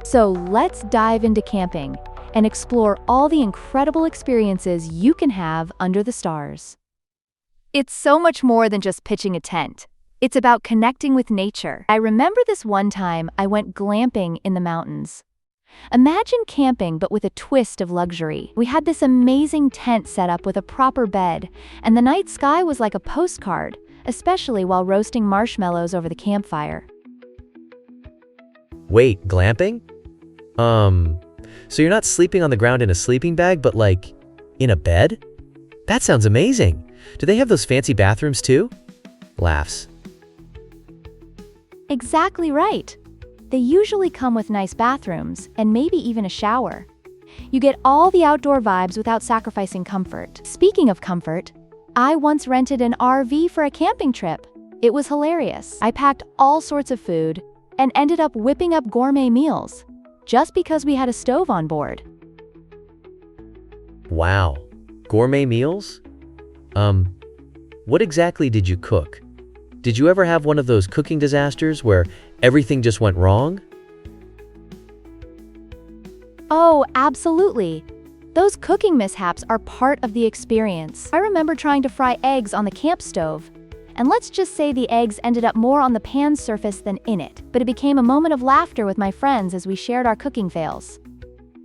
So let's dive into camping and explore all the incredible experiences you can have under the stars. It's so much more than just pitching a tent. It's about connecting with nature. I remember this one time I went glamping in the mountains. Imagine camping but with a twist of luxury. We had this amazing tent set up with a proper bed, and the night sky was like a postcard, especially while roasting marshmallows over the campfire. Wait, glamping? So you're not sleeping on the ground in a sleeping bag, but like, in a bed? That sounds amazing. Do they have those fancy bathrooms too? Laughs. Exactly right. They usually come with nice bathrooms and maybe even a shower. You get all the outdoor vibes without sacrificing comfort. Speaking of comfort, I once rented an RV for a camping trip. It was hilarious. I packed all sorts of food and ended up whipping up gourmet meals just because we had a stove on board. Wow. Gourmet meals? What exactly did you cook? Did you ever have one of those cooking disasters where everything just went wrong? Oh, absolutely. Those cooking mishaps are part of the experience. I remember trying to fry eggs on the camp stove, and let's just say the eggs ended up more on the pan's surface than in it, but it became a moment of laughter with my friends as we shared our cooking fails.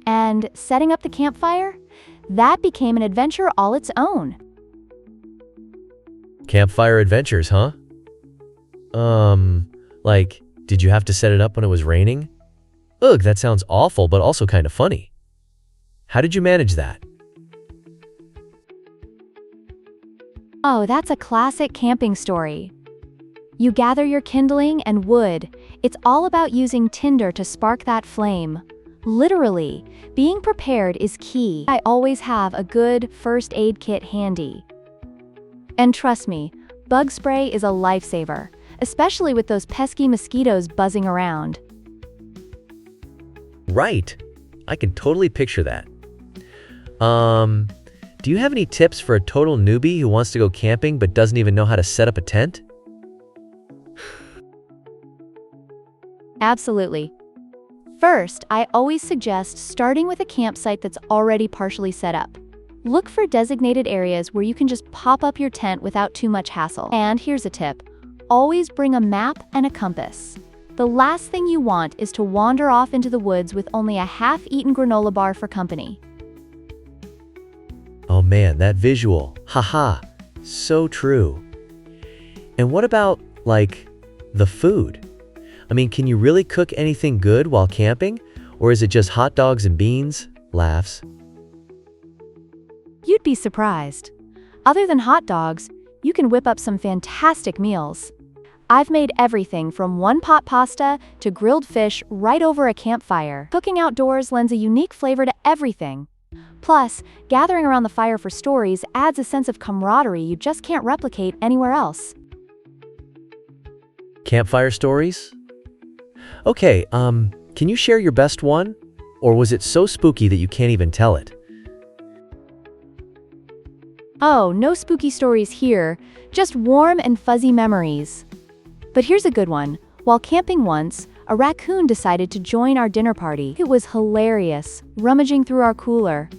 And setting up the campfire? That became an adventure all its own. Campfire adventures, huh? Like, did you have to set it up when it was raining? Ugh, that sounds awful, but also kind of funny. How did you manage that? Oh, that's a classic camping story. You gather your kindling and wood. It's all about using tinder to spark that flame. Literally, being prepared is key. I always have a good first aid kit handy. And trust me, bug spray is a lifesaver, especially with those pesky mosquitoes buzzing around. Right. I can totally picture that. Do you have any tips for a total newbie who wants to go camping but doesn't even know how to set up a tent? Absolutely. First, I always suggest starting with a campsite that's already partially set up. Look for designated areas where you can just pop up your tent without too much hassle. And here's a tip. Always bring a map and a compass. The last thing you want is to wander off into the woods with only a half-eaten granola bar for company. Oh man, that visual. Haha. So true. And what about, like, the food? I mean, can you really cook anything good while camping? Or is it just hot dogs and beans? Laughs. You'd be surprised. Other than hot dogs, you can whip up some fantastic meals. I've made everything from one-pot pasta to grilled fish right over a campfire. Cooking outdoors lends a unique flavor to everything. Plus, gathering around the fire for stories adds a sense of camaraderie you just can't replicate anywhere else. Campfire stories? Okay, can you share your best one? Or was it so spooky that you can't even tell it? Oh, no spooky stories here, just warm and fuzzy memories. But here's a good one. While camping once, a raccoon decided to join our dinner party. It was hilarious, rummaging through our cooler.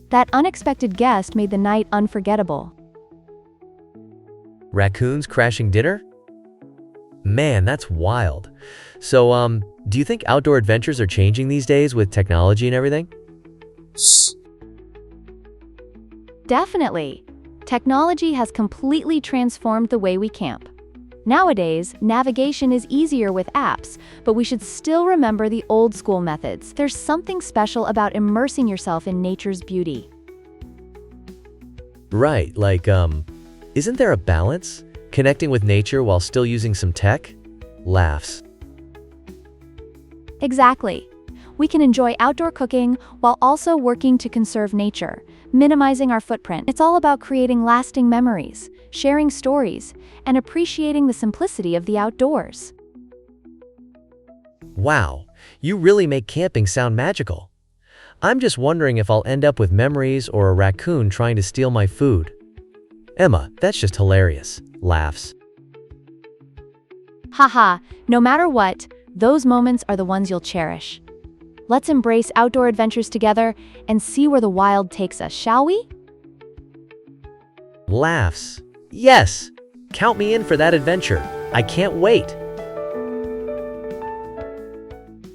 That unexpected guest made the night unforgettable. Raccoons crashing dinner? Man, that's wild. So, do you think outdoor adventures are changing these days with technology and everything? Definitely. Technology has completely transformed the way we camp. Nowadays, navigation is easier with apps, but we should still remember the old school methods. There's something special about immersing yourself in nature's beauty. Right, like, isn't there a balance? Connecting with nature while still using some tech? Laughs. Exactly. We can enjoy outdoor cooking while also working to conserve nature, minimizing our footprint. It's all about creating lasting memories, sharing stories, and appreciating the simplicity of the outdoors. Wow, you really make camping sound magical. I'm just wondering if I'll end up with memories or a raccoon trying to steal my food. Emma, that's just hilarious. Laughs. Haha, no matter what, those moments are the ones you'll cherish. Let's embrace outdoor adventures together and see where the wild takes us, shall we? Laughs. Yes! Count me in for that adventure. I can't wait.